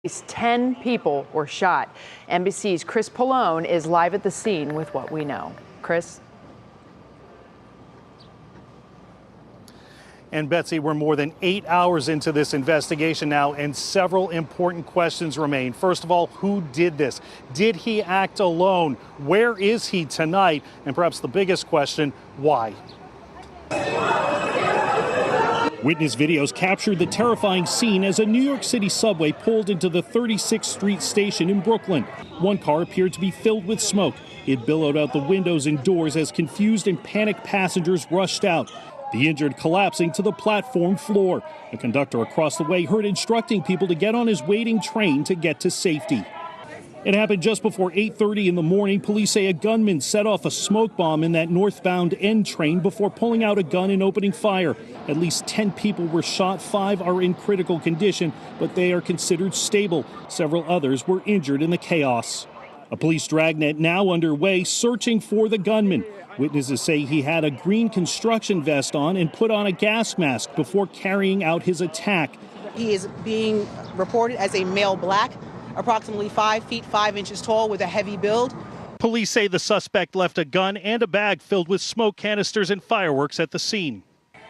least 10 people were shot. NBC's Chris Pallone is live at the scene with what we know. Chris? And Betsy, we're more than 8 hours into this investigation now, and several important questions remain. First of all, who did this? Did he act alone? Where is he tonight? And perhaps the biggest question, why? Witness videos captured the terrifying scene as a New York City subway pulled into the 36th Street station in Brooklyn. One car appeared to be filled with smoke. It billowed out the windows and doors as confused and panicked passengers rushed out. The injured collapsing to the platform floor. A conductor across the way heard instructing people to get on his waiting train to get to safety. It happened just before 8:30 in the morning. Police say a gunman set off a smoke bomb in that northbound N train before pulling out a gun and opening fire. At least 10 people were shot. 5 are in critical condition, but they are considered stable. Several others were injured in the chaos. A police dragnet now underway searching for the gunman. Witnesses say he had a green construction vest on and put on a gas mask before carrying out his attack. He is being reported as a male black, approximately 5 feet 5 inches tall with a heavy build. Police say the suspect left a gun and a bag filled with smoke canisters and fireworks at the scene.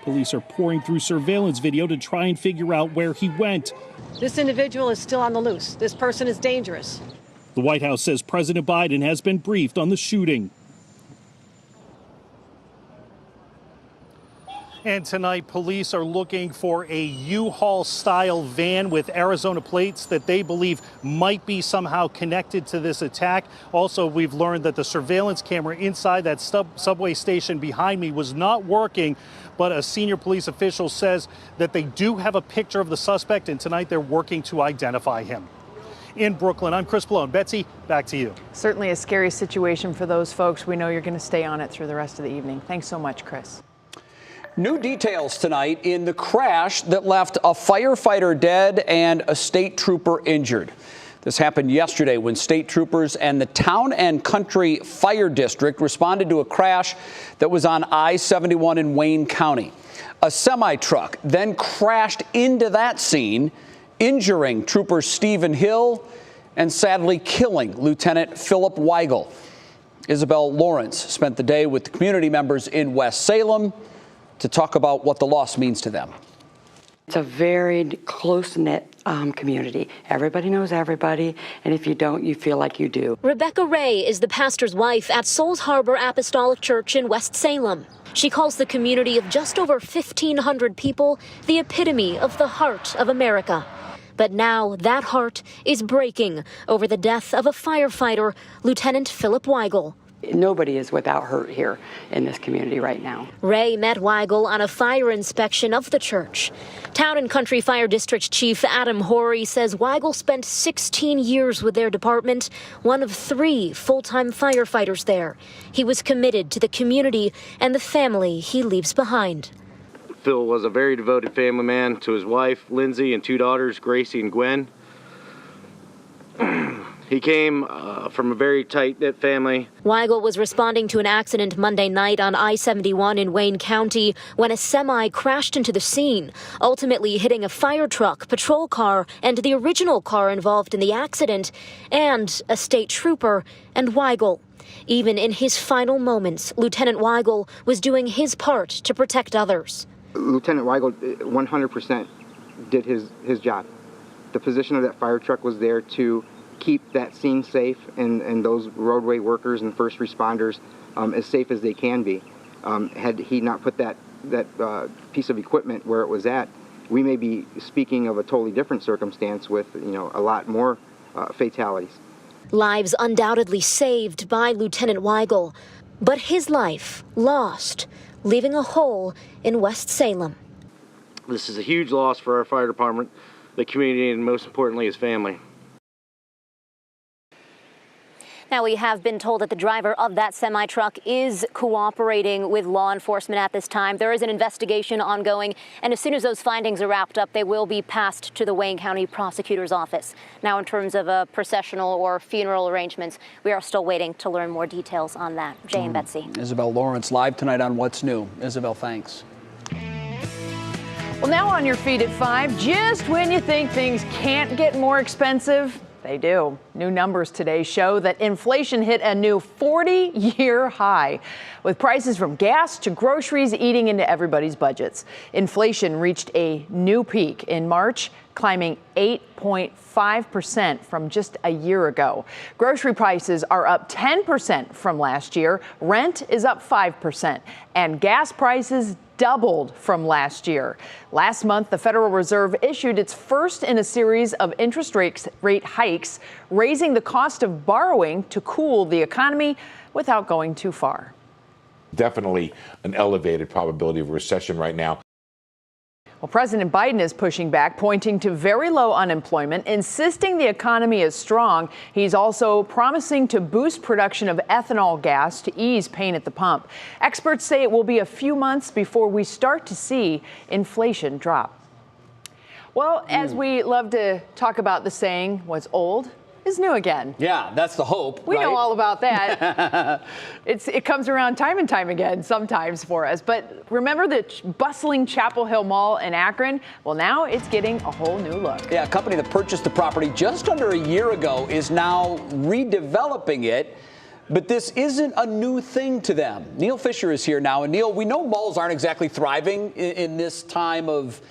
Police are pouring through surveillance video to try and figure out where he went. This individual is still on the loose. This person is dangerous. The White House says President Biden has been briefed on the shooting. And tonight, police are looking for a U-Haul style van with Arizona plates that they believe might be somehow connected to this attack. Also, we've learned that the surveillance camera inside that subway station behind me was not working, but a senior police official says that they do have a picture of the suspect, and tonight they're working to identify him. In Brooklyn, I'm Chris Pallone. Betsy, back to you. Certainly a scary situation for those folks. We know you're going to stay on it through the rest of the evening. Thanks so much, Chris. New details tonight in the crash that left a firefighter dead and a state trooper injured. This happened yesterday when state troopers and the Town and Country Fire District responded to a crash that was on I-71 in Wayne County. A semi-truck then crashed into that scene, injuring Trooper Stephen Hill and sadly killing Lieutenant Philip Weigel. Isabel Lawrence spent the day with the community members in West Salem to talk about what the loss means to them. It's a very close-knit community. Everybody knows everybody, and if you don't, you feel like you do. Rebecca Ray is the pastor's wife at Souls Harbor Apostolic Church in West Salem. She calls the community of just over 1,500 people the epitome of the heart of America. But now that heart is breaking over the death of a firefighter, Lieutenant Philip Weigel. Nobody is without hurt here in this community right now. Ray met Weigel on a fire inspection of the church. Town and Country Fire District Chief Adam Horry says Weigel spent 16 years with their department, one of 3 full-time firefighters there. He was committed to the community and the family he leaves behind. Phil was a very devoted family man to his wife, Lindsay, and 2 daughters, Gracie and Gwen. He came from a very tight-knit family. Weigel was responding to an accident Monday night on I-71 in Wayne County when a semi crashed into the scene, ultimately hitting a fire truck, patrol car, and the original car involved in the accident, and a state trooper and Weigel. Even in his final moments, Lieutenant Weigel was doing his part to protect others. Lieutenant Weigel 100% did his job. The position of that fire truck was there to keep that scene safe and those roadway workers and first responders as safe as they can be. Had he not put that piece of equipment where it was at, we may be speaking of a totally different circumstance with a lot more fatalities. Lives undoubtedly saved by Lieutenant Weigel, but his life lost, leaving a hole in West Salem. This is a huge loss for our fire department, the community, and most importantly, his family. Now, we have been told that the driver of that semi-truck is cooperating with law enforcement at this time. There is an investigation ongoing, and as soon as those findings are wrapped up, they will be passed to the Wayne County Prosecutor's Office. Now, in terms of processional or funeral arrangements, we are still waiting to learn more details on that. Jay and Betsy. Isabel Lawrence live tonight on What's New. Isabel, thanks. Well, now on your feet at 5, just when you think things can't get more expensive, they do. New numbers today show that inflation hit a new 40-year high, with prices from gas to groceries eating into everybody's budgets. Inflation reached a new peak in March, climbing 8.5% from just a year ago. Grocery prices are up 10% from last year. Rent is up 5%, and gas prices doubled from last year. Last month, the Federal Reserve issued its first in a series of interest rate hikes, raising the cost of borrowing to cool the economy without going too far. Definitely an elevated probability of recession right now. Well, President Biden is pushing back, pointing to very low unemployment, insisting the economy is strong. He's also promising to boost production of ethanol gas to ease pain at the pump. Experts say it will be a few months before we start to see inflation drop. Well, as we love to talk about the saying, what's old is new again. Yeah, that's the hope. We right? know all about that. It comes around time and time again sometimes for us. But remember the bustling Chapel Hill Mall in Akron? Well, now it's getting a whole new look. Yeah, a company that purchased the property just under a year ago is now redeveloping it. But this isn't a new thing to them. Neil Fisher is here now. And Neil, we know malls aren't exactly thriving in this time of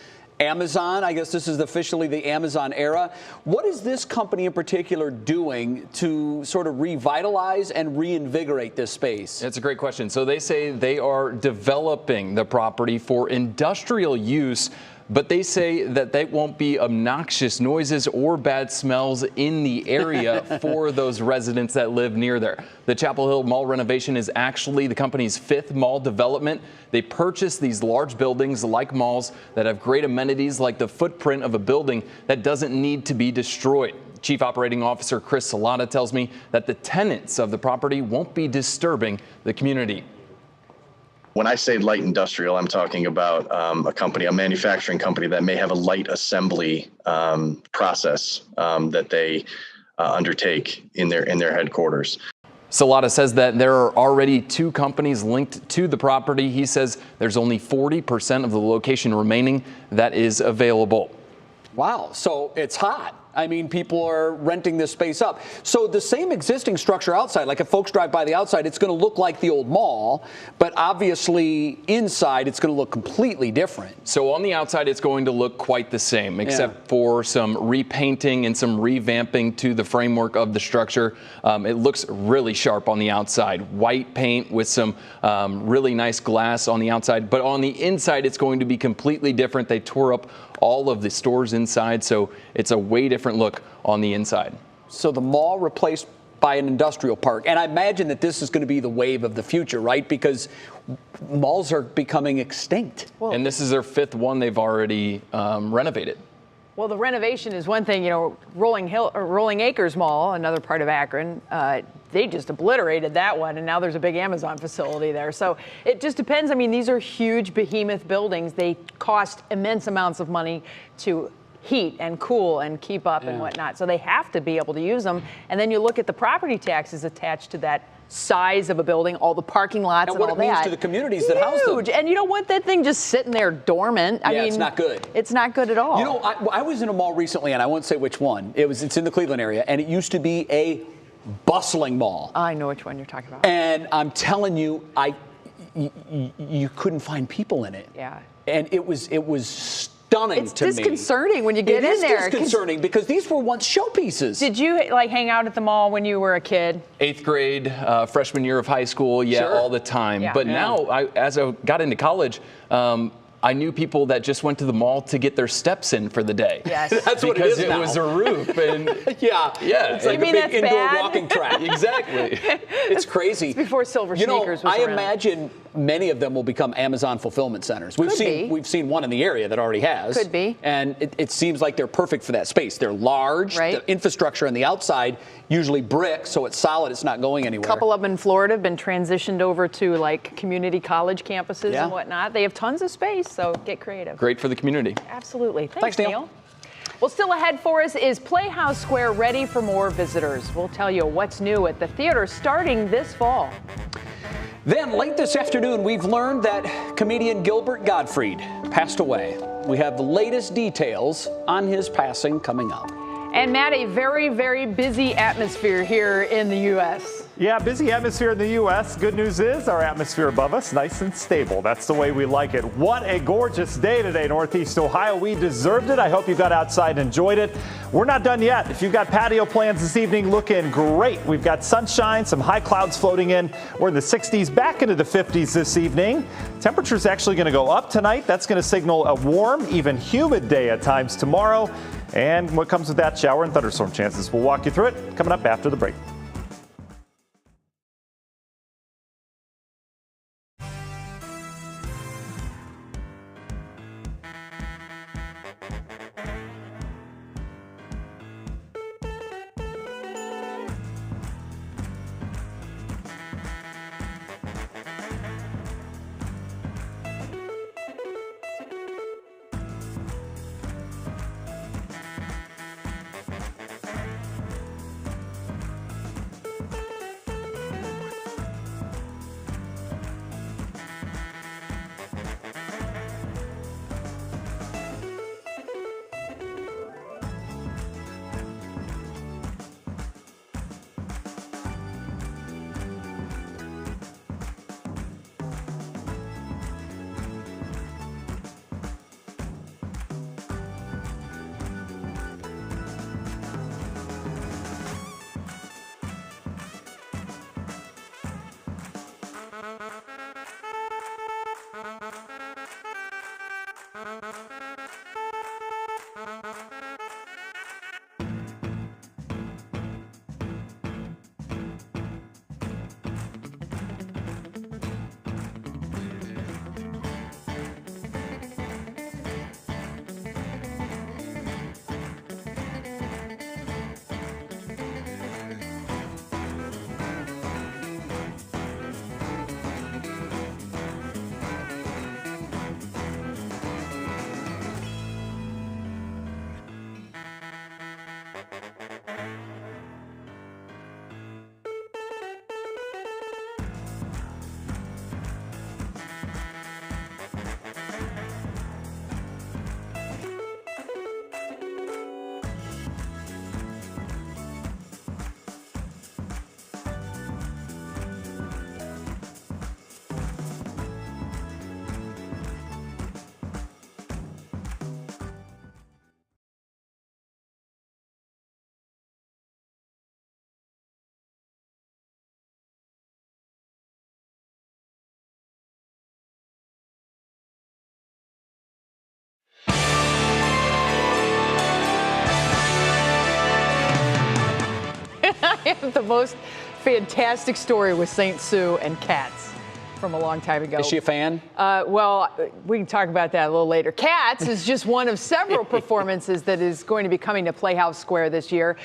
Amazon. I guess this is officially the Amazon era. What is this company in particular doing to sort of revitalize and reinvigorate this space? It's a great question. So they say they are developing the property for industrial use, but they say that they won't be obnoxious noises or bad smells in the area for those residents that live near there. The Chapel Hill Mall renovation is actually the company's 5th mall development. They purchased these large buildings like malls that have great amenities like the footprint of a building that doesn't need to be destroyed. Chief Operating Officer Chris Salata tells me that the tenants of the property won't be disturbing the community. When I say light industrial, I'm talking about a manufacturing company that may have a light assembly process that they undertake in their headquarters. Salata says that there are already 2 companies linked to the property. He says there's only 40% of the location remaining that is available. Wow, so it's hot. I mean, people are renting this space up. So the same existing structure outside, like if folks drive by the outside, it's going to look like the old mall, but obviously inside it's going to look completely different. So on the outside, it's going to look quite the same, except for some repainting and some revamping to the framework of the structure. It looks really sharp on the outside. White paint with some really nice glass on the outside, but on the inside, it's going to be completely different. They tore up all of the stores inside, so it's a way different look on the inside. So the mall replaced by an industrial park. And I imagine that this is going to be the wave of the future, right? Because malls are becoming extinct. Well, and this is their 5th one they've already renovated. Well, the renovation is one thing. You know, Rolling Acres Mall, another part of Akron, they just obliterated that one, and now there's a big Amazon facility there. So it just depends. I mean, these are huge behemoth buildings. They cost immense amounts of money to heat and cool and keep up and whatnot. So they have to be able to use them. And then you look at the property taxes attached to that size of a building, all the parking lots and all that. And what it means to the communities that house them. Huge. And you don't want that thing just sitting there dormant. I mean, it's not good. It's not good at all. You know, I was in a mall recently, and I won't say which one. It's in the Cleveland area, and it used to be a bustling mall. I know which one you're talking about. And I'm telling you, you couldn't find people in it. Yeah. And it was stunning to me. It's disconcerting when you get in there. It's disconcerting because these were once showpieces. Did you hang out at the mall when you were a kid? 8th grade, freshman year of high school, all the time. Yeah. But now, as I got into college, I knew people that just went to the mall to get their steps in for the day. Yes. That's what it is now. Because it was a roof. And yeah. It's like a big indoor bad? walking track. Exactly. It's crazy. It's before silver sneakers was I around. imagine many of them will become Amazon fulfillment centers. We've seen one in the area that already has. Could be. And it seems like they're perfect for that space. They're large. Right. The infrastructure on the outside, usually brick, so it's solid. It's not going anywhere. A couple of them in Florida have been transitioned over to community college campuses and whatnot. They have tons of space, so get creative. Great for the community. Absolutely. Thanks, Neil. Well, still ahead for us is Playhouse Square ready for more visitors. We'll tell you what's new at the theater starting this fall. Then late this afternoon, we've learned that comedian Gilbert Gottfried passed away. We have the latest details on his passing coming up. And Matt, a very, very busy atmosphere here in the U.S. Yeah, busy atmosphere in the U.S. Good news is our atmosphere above us, nice and stable. That's the way we like it. What a gorgeous day today, Northeast Ohio. We deserved it. I hope you got outside and enjoyed it. We're not done yet. If you've got patio plans this evening, looking great. We've got sunshine, some high clouds floating in. We're in the 60s, back into the 50s this evening. Temperature's actually going to go up tonight. That's going to signal a warm, even humid day at times tomorrow. And what comes with that, shower and thunderstorm chances. We'll walk you through it coming up after the break. I have the most fantastic story with St. Sue and cats from a long time ago. Is she a fan? Well, we can talk about that a little later. Cats is just one of several performances that is going to be coming to Playhouse Square this year.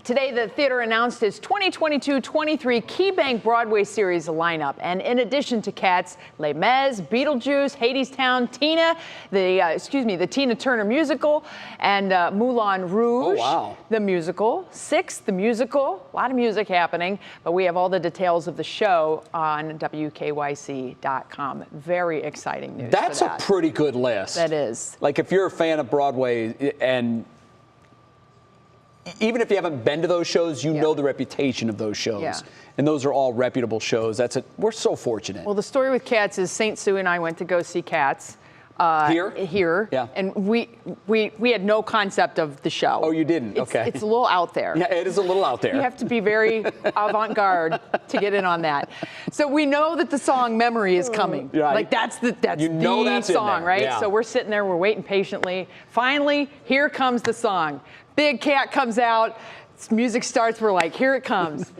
Today, the theater announced its 2022-23 Key Bank Broadway series lineup. And in addition to Cats, Les Mis, Beetlejuice, Hadestown, Tina, the Tina Turner musical, and Moulin Rouge, the musical, Six, the musical, a lot of music happening. But we have all the details of the show on WKYC.com. Very exciting news. That's a pretty good list. That is. Like if you're a fan of Broadway, and even if you haven't been to those shows, you know the reputation of those shows. Yeah. And those are all reputable shows. We're so fortunate. Well, the story with Cats is St. Sue and I went to go see Cats. Here. Yeah. And we had no concept of the show. Oh, you didn't? Okay. It's a little out there. Yeah, it is a little out there. You have to be very avant-garde to get in on that. So we know that the song "Memory" is coming. Right. Like that's the song, right? Yeah. So we're sitting there, we're waiting patiently. Finally, here comes the song. Big cat comes out. Music starts. We're like, here it comes.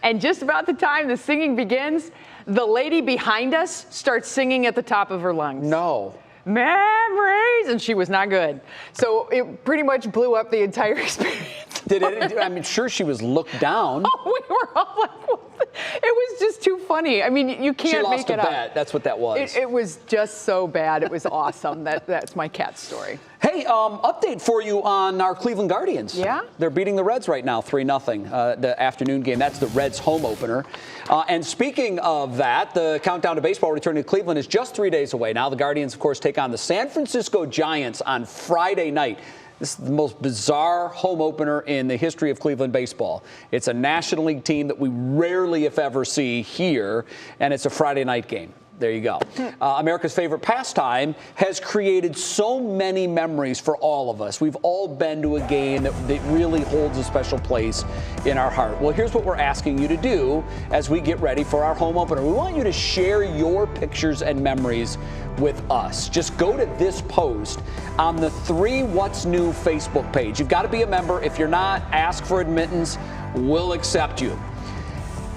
And just about the time the singing begins, the lady behind us starts singing at the top of her lungs. No. Memories, and she was not good. So it pretty much blew up the entire experience. Did it? I'm sure she was looked down. Oh, we were all like, what It was just too funny. I mean, you can't make it up. She lost a bet. That's what that was. It was just so bad. It was awesome. That's my cat story. Hey, update for you on our Cleveland Guardians. Yeah? They're beating the Reds right now, 3-0, the afternoon game. That's the Reds home opener. And speaking of that, the countdown to baseball returning to Cleveland is just 3 days away. Now the Guardians, of course, take on the San Francisco Giants on Friday night. This is the most bizarre home opener in the history of Cleveland baseball. It's a National League team that we rarely, if ever, see here, and it's a Friday night game. There you go. America's favorite pastime has created so many memories for all of us. We've all been to a game that really holds a special place in our heart. Well, here's what we're asking you to do as we get ready for our home opener. We want you to share your pictures and memories with us. Just go to this post on the 3 What's New Facebook page. You've got to be a member. If you're not, ask for admittance. We'll accept you.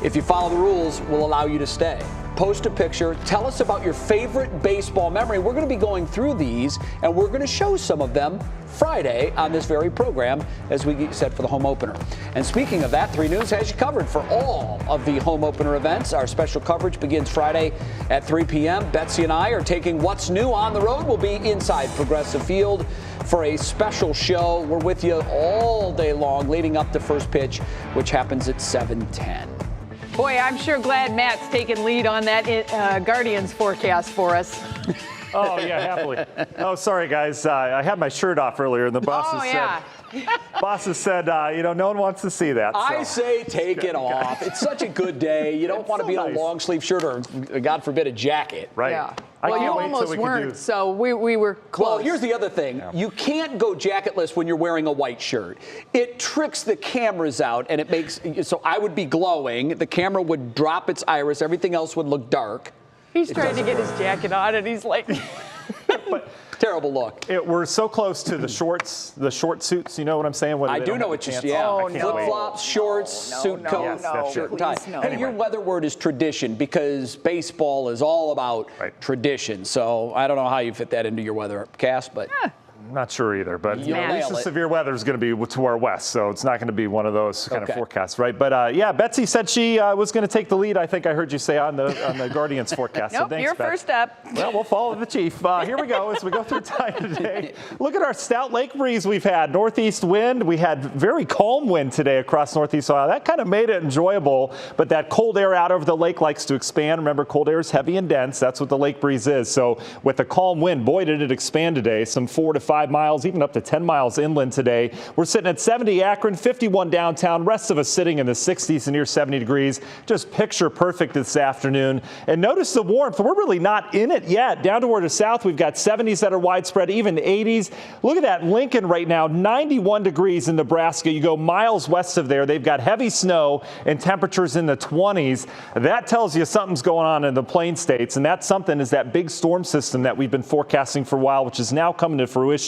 If you follow the rules, we'll allow you to stay. Post a picture. Tell us about your favorite baseball memory. We're going to be going through these, and we're going to show some of them Friday on this very program as we get set for the home opener. And speaking of that, 3 News has you covered for all of the home opener events. Our special coverage begins Friday at 3 p.m. Betsy and I are taking What's New on the road. We'll be inside Progressive Field for a special show. We're with you all day long leading up to first pitch, which happens at 7:10. Boy, I'm sure glad Matt's taking lead on that Guardians forecast for us. Oh, yeah, happily. Oh, sorry, guys. I had my shirt off earlier, and the bosses said, no one wants to see that. So. I say take it off. It's such a good day. You don't want to be in a long sleeve shirt or, God forbid, a jacket. Right. Yeah. Well, you almost weren't, so we were close. Well, here's the other thing. Yeah. You can't go jacketless when you're wearing a white shirt. It tricks the cameras out, and it makes so I would be glowing. The camera would drop its iris. Everything else would look dark. He's trying to get his jacket on, and he's like... Terrible look. We're so close to the shorts, the short suits. You know what I'm saying? I do know what you're saying. Oh, flip-flops, shorts, suit coat, shirt and tie. Hey, your weather word is tradition because baseball is all about tradition. So I don't know how you fit that into your weathercast, but... I'm not sure either, but at least the it. severe weather is going to be to our west, so it's not going to be one of those kind of forecasts, right? But yeah, Betsy said she was going to take the lead. I think I heard you say on the Guardians forecast. Nope, so thanks, you're Bets. first up. Well, we'll follow the chief. Here we go as we go through time today. Look at our stout lake breeze we've had. Northeast wind. We had very calm wind today across Northeast Ohio. That kind of made it enjoyable, but that cold air out over the lake likes to expand. Remember, cold air is heavy and dense. That's what the lake breeze is. So with the calm wind, boy, did it expand today. Some 4 to 5 miles, even up to 10 miles inland today. We're sitting at 70 Akron, 51 downtown. Rest of us sitting in the 60s and near 70 degrees. Just picture perfect this afternoon. And notice the warmth. We're really not in it yet. Down toward the south, we've got 70s that are widespread, even 80s. Look at that Lincoln right now, 91 degrees in Nebraska. You go miles west of there, they've got heavy snow and temperatures in the 20s. That tells you something's going on in the Plain States. And that something is that big storm system that we've been forecasting for a while, which is now coming to fruition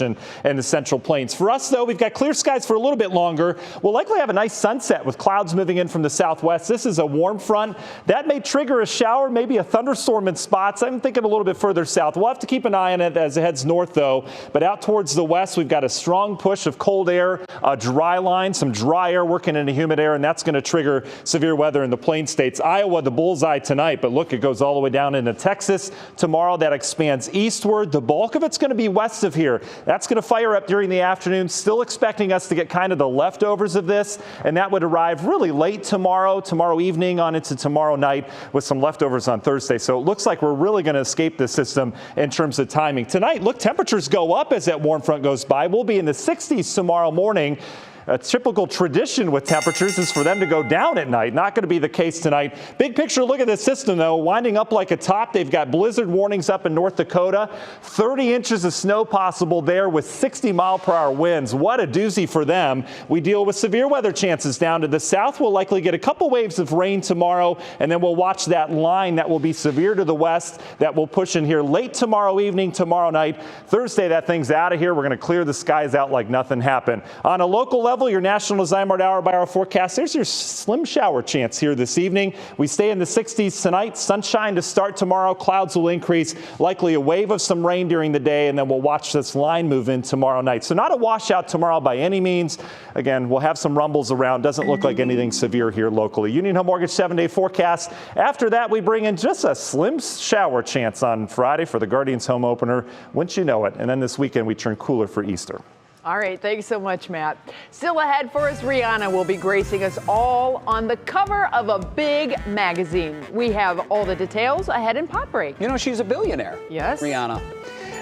in the Central Plains. For us, though, we've got clear skies for a little bit longer. We'll likely have a nice sunset with clouds moving in from the southwest. This is a warm front. That may trigger a shower, maybe a thunderstorm in spots. I'm thinking a little bit further south. We'll have to keep an eye on it as it heads north, though. But out towards the west, we've got a strong push of cold air, a dry line, some dry air working into humid air, and that's going to trigger severe weather in the Plain States. Iowa, the bullseye tonight, but look, it goes all the way down into Texas. Tomorrow, that expands eastward. The bulk of it's going to be west of here. That's going to fire up during the afternoon. Still expecting us to get kind of the leftovers of this, and that would arrive really late tomorrow evening on into tomorrow night with some leftovers on Thursday. So it looks like we're really going to escape this system in terms of timing. Tonight, look, temperatures go up as that warm front goes by. We'll be in the 60s tomorrow morning. A typical tradition with temperatures is for them to go down at night. Not going to be the case tonight. Big picture, look at this system, though. Winding up like a top. They've got blizzard warnings up in North Dakota. 30 inches of snow possible there with 60-mile-per-hour winds. What a doozy for them. We deal with severe weather chances down to the south. We'll likely get a couple waves of rain tomorrow, and then we'll watch that line that will be severe to the west that will push in here late tomorrow evening, tomorrow night. Thursday, that thing's out of here. We're going to clear the skies out like nothing happened. On a local level, level, your National Zymark Hour by Hour forecast. There's your slim shower chance here this evening. We stay in the 60s tonight. Sunshine to start tomorrow. Clouds will increase. Likely a wave of some rain during the day, and then we'll watch this line move in tomorrow night. So not a washout tomorrow by any means. Again, we'll have some rumbles around. Doesn't look like anything severe here locally. Union Home Mortgage 7-day forecast. After that, we bring in just a slim shower chance on Friday for the Guardians home opener. Wouldn't you know it? And then this weekend, we turn cooler for Easter. All right, thanks so much, Matt. Still ahead for us, Rihanna will be gracing us all on the cover of a big magazine. We have all the details ahead in Pop Break. You know, she's a billionaire. Yes. Rihanna.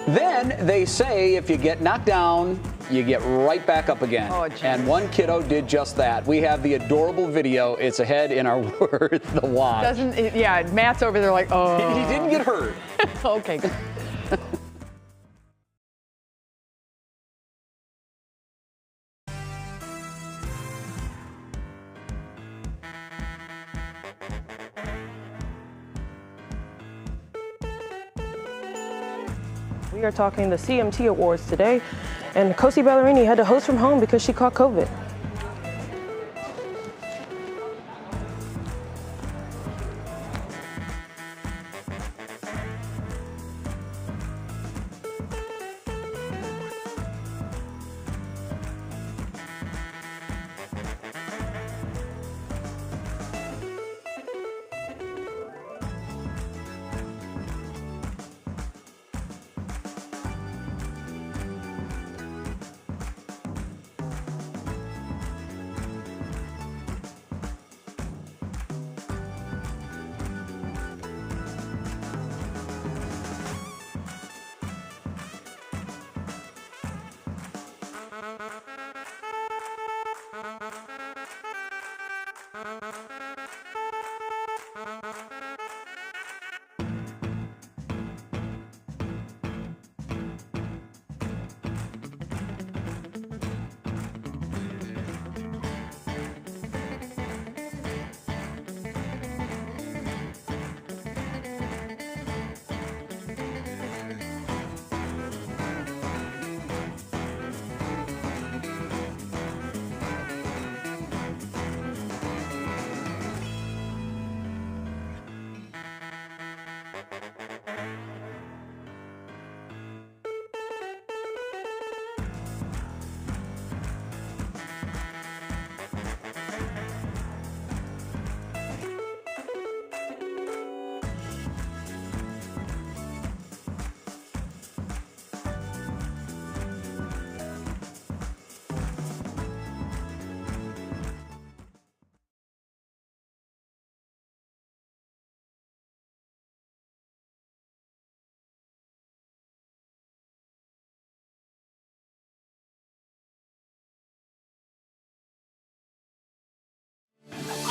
Then they say if you get knocked down, you get right back up again. Oh, geez. And one kiddo did just that. We have the adorable video. It's ahead in our Worth the Watch. Yeah, Matt's over there like, oh. He didn't get hurt. Okay. We are talking the CMT Awards today, and Kosi Ballerini had to host from home because she caught COVID.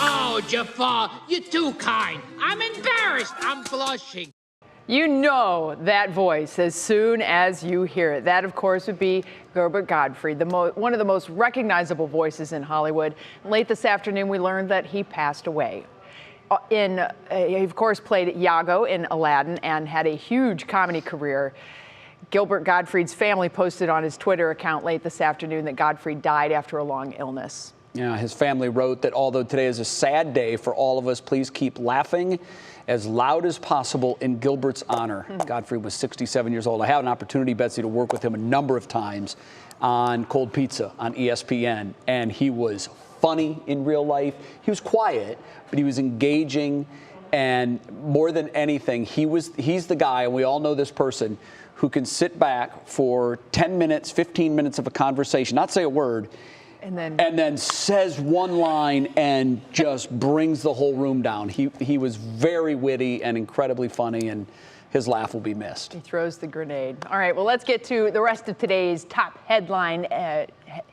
Oh, Jafar, you're too kind. I'm embarrassed. I'm blushing. You know that voice as soon as you hear it. That, of course, would be Gilbert Gottfried, one of the most recognizable voices in Hollywood. Late this afternoon, we learned that he passed away. He, of course, played Iago in Aladdin and had a huge comedy career. Gilbert Gottfried's family posted on his Twitter account late this afternoon that Gottfried died after a long illness. Yeah, his family wrote that although today is a sad day for all of us, please keep laughing as loud as possible in Gilbert's honor. Gottfried was 67 years old. I had an opportunity, Betsy, to work with him a number of times on Cold Pizza on ESPN, and he was funny in real life. He was quiet, but he was engaging, and more than anything, he's the guy, and we all know this person, who can sit back for 10 minutes, 15 minutes of a conversation, not say a word, and then says one line and just brings the whole room down. He was very witty and incredibly funny, and his laugh will be missed. He throws the grenade. All right, well, let's get to the rest of today's top headline,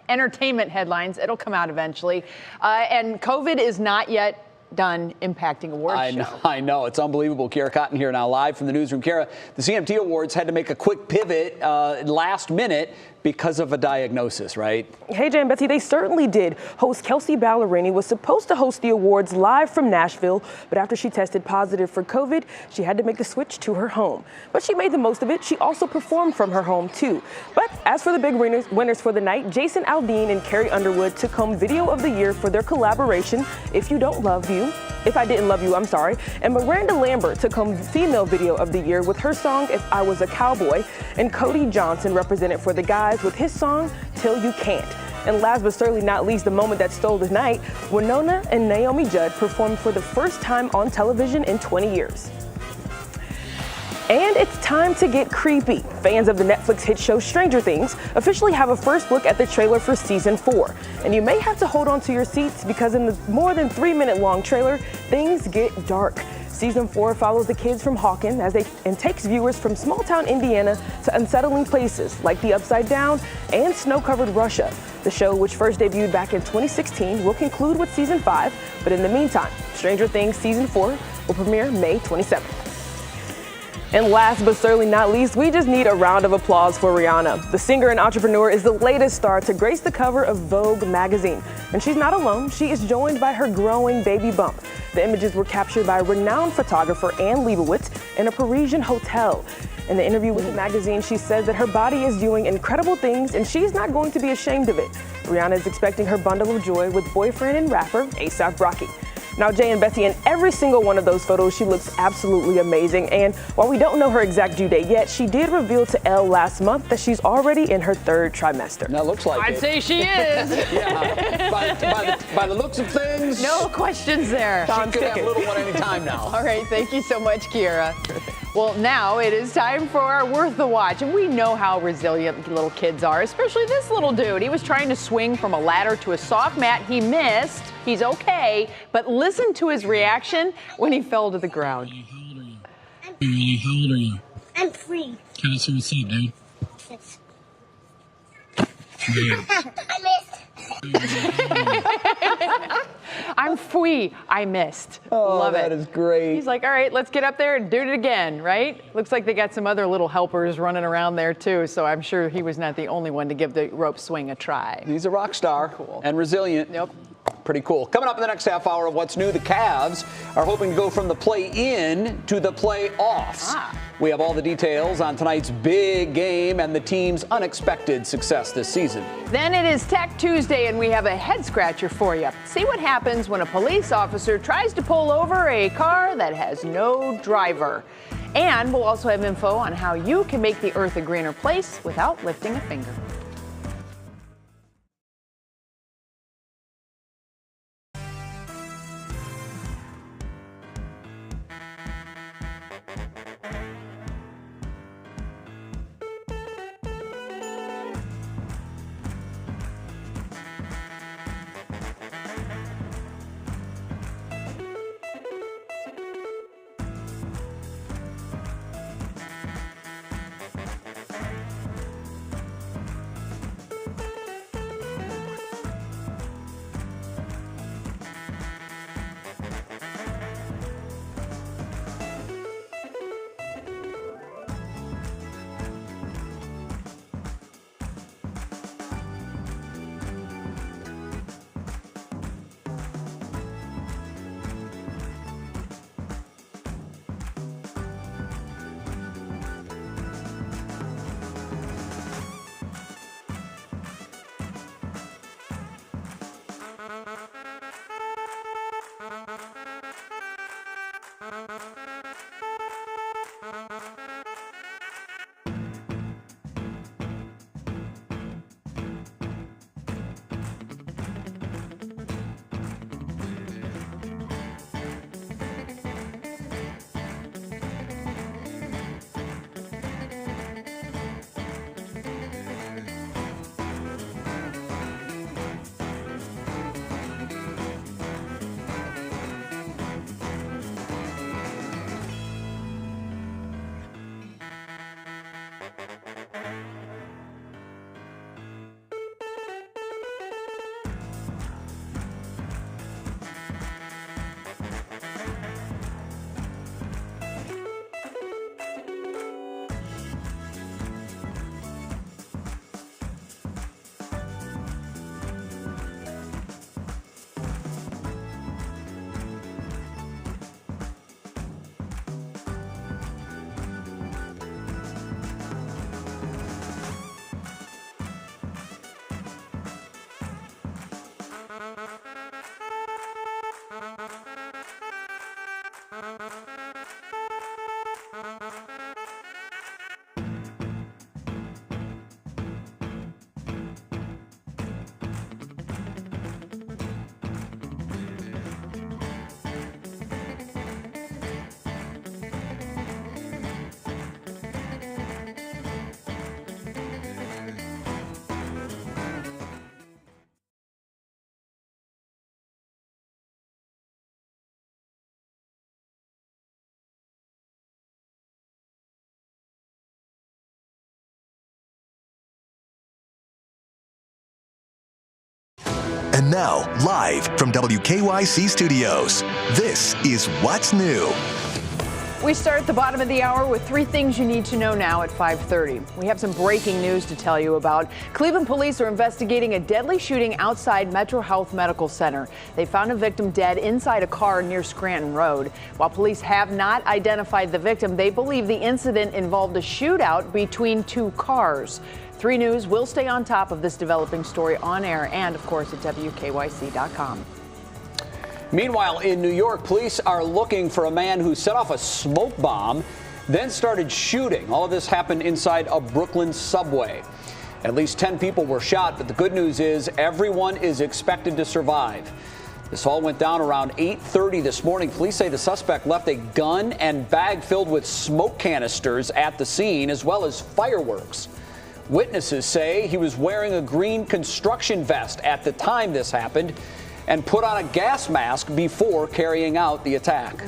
entertainment headlines. It'll come out eventually. And COVID is not yet done impacting awards show. I know. It's unbelievable. Kara Cotton here now live from the newsroom. Kara, the CMT Awards had to make a quick pivot last minute because of a diagnosis, right? Hey, Jay and Betsy, they certainly did. Host Kelsey Ballerini was supposed to host the awards live from Nashville, but after she tested positive for COVID, she had to make the switch to her home. But she made the most of it. She also performed from her home, too. But as for the big winners for the night, Jason Aldean and Carrie Underwood took home Video of the Year for their collaboration, If I Didn't Love You, I'm sorry. And Miranda Lambert took home Female Video of the Year with her song, If I Was a Cowboy. And Cody Johnson represented for the guys with his song, Till You Can't. And last but certainly not least, the moment that stole the night, Winona and Naomi Judd performed for the first time on television in 20 years. And it's time to get creepy. Fans of the Netflix hit show Stranger Things officially have a first look at the trailer for season 4. And you may have to hold on to your seats because in the more than 3-minute long trailer, things get dark. Season 4 follows the kids from Hawken and takes viewers from small-town Indiana to unsettling places like the Upside Down and snow-covered Russia. The show, which first debuted back in 2016, will conclude with season 5. But in the meantime, Stranger Things season 4 will premiere May 27th. And last but certainly not least, we just need a round of applause for Rihanna. The singer and entrepreneur is the latest star to grace the cover of Vogue magazine. And she's not alone. She is joined by her growing baby bump. The images were captured by renowned photographer Anne Leibovitz in a Parisian hotel. In the interview with the magazine, she says that her body is doing incredible things and she's not going to be ashamed of it. Rihanna is expecting her bundle of joy with boyfriend and rapper A$AP Rocky. Now, Jay and Betsy, in every single one of those photos, she looks absolutely amazing. And while we don't know her exact due date yet, she did reveal to Elle last month that she's already in her 3rd trimester. That looks like I'd say she is. Yeah, by the looks of things. No questions there. She could have a little one anytime now. All right, thank you so much, Kiera. Well, now it is time for our Worth the Watch. And we know how resilient little kids are, especially this little dude. He was trying to swing from a ladder to a soft mat. He missed. He's okay. But listen to his reaction when he fell to the ground. How old are you? I'm 3. Can I see what you dude? Yes. I missed. I'm free. I missed. Oh, Love it. That is great. He's like, all right, let's get up there and do it again, right? Looks like they got some other little helpers running around there too, so I'm sure he was not the only one to give the rope swing a try. He's a rock star. Cool. And resilient. Yep. Pretty cool. Coming up in the next half hour of What's New, the Cavs are hoping to go from the play-in to the play-offs. We have all the details on tonight's big game and the team's unexpected success this season. Then it is Tech Tuesday, and we have a head-scratcher for you. See what happens when a police officer tries to pull over a car that has no driver. And we'll also have info on how you can make the Earth a greener place without lifting a finger. And now, live from WKYC Studios, this is What's New. We start at the bottom of the hour with 3 things you need to know now at 5:30. We have some breaking news to tell you about. Cleveland police are investigating a deadly shooting outside Metro Health Medical Center. They found a victim dead inside a car near Scranton Road. While police have not identified the victim, they believe the incident involved a shootout between 2 cars. 3 News will stay on top of this developing story on air and, of course, at WKYC.com. Meanwhile, in New York, police are looking for a man who set off a smoke bomb, then started shooting. All of this happened inside a Brooklyn subway. At least 10 people were shot, but the good news is everyone is expected to survive. This all went down around 8:30 this morning. Police say the suspect left a gun and bag filled with smoke canisters at the scene, as well as fireworks. Witnesses say he was wearing a green construction vest at the time this happened and put on a gas mask before carrying out the attack.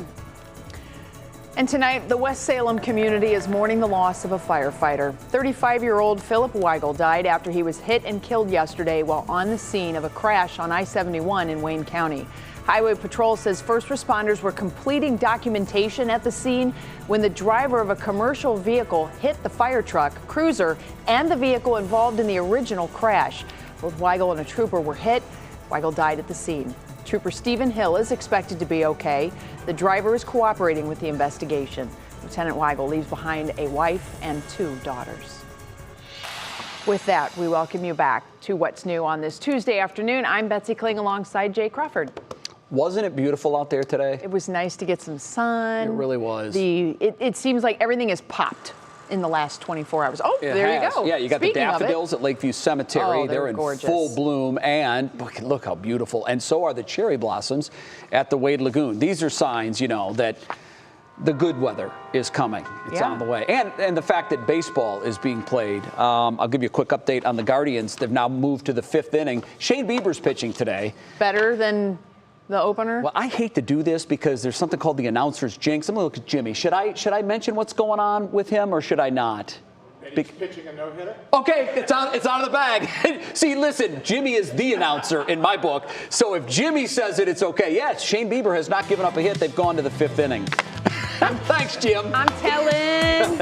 And tonight, the West Salem community is mourning the loss of a firefighter. 35-year-old Philip Weigel died after he was hit and killed yesterday while on the scene of a crash on I-71 in Wayne County. Highway Patrol says first responders were completing documentation at the scene when the driver of a commercial vehicle hit the fire truck, cruiser, and the vehicle involved in the original crash. Both Weigel and a trooper were hit. Weigel died at the scene. Trooper Stephen Hill is expected to be okay. The driver is cooperating with the investigation. Lieutenant Weigel leaves behind a wife and 2 daughters. With that, we welcome you back to What's New on this Tuesday afternoon. I'm Betsy Kling alongside Jay Crawford. Wasn't it beautiful out there today? It was nice to get some sun. It really was. It seems like everything is popped in the last 24 hours. Oh, there you go. Yeah, you got Speaking the daffodils at Lakeview Cemetery. Oh, they're in gorgeous. full bloom, and look how beautiful. And so are the cherry blossoms at the Wade Lagoon. These are signs, that the good weather is coming. It's on the way. And the fact that baseball is being played. I'll give you a quick update on the Guardians. They've now moved to the 5th inning. Shane Bieber's pitching today. Better than the opener? Well, I hate to do this because there's something called the announcer's jinx. I'm going to look at Jimmy. Should I mention what's going on with him, or should I not? He's pitching a no-hitter? Okay, it's out of the bag. See, listen, Jimmy is the announcer in my book. So if Jimmy says it, it's okay. Yes, Shane Bieber has not given up a hit. They've gone to the 5th inning. Thanks, Jim. I'm telling.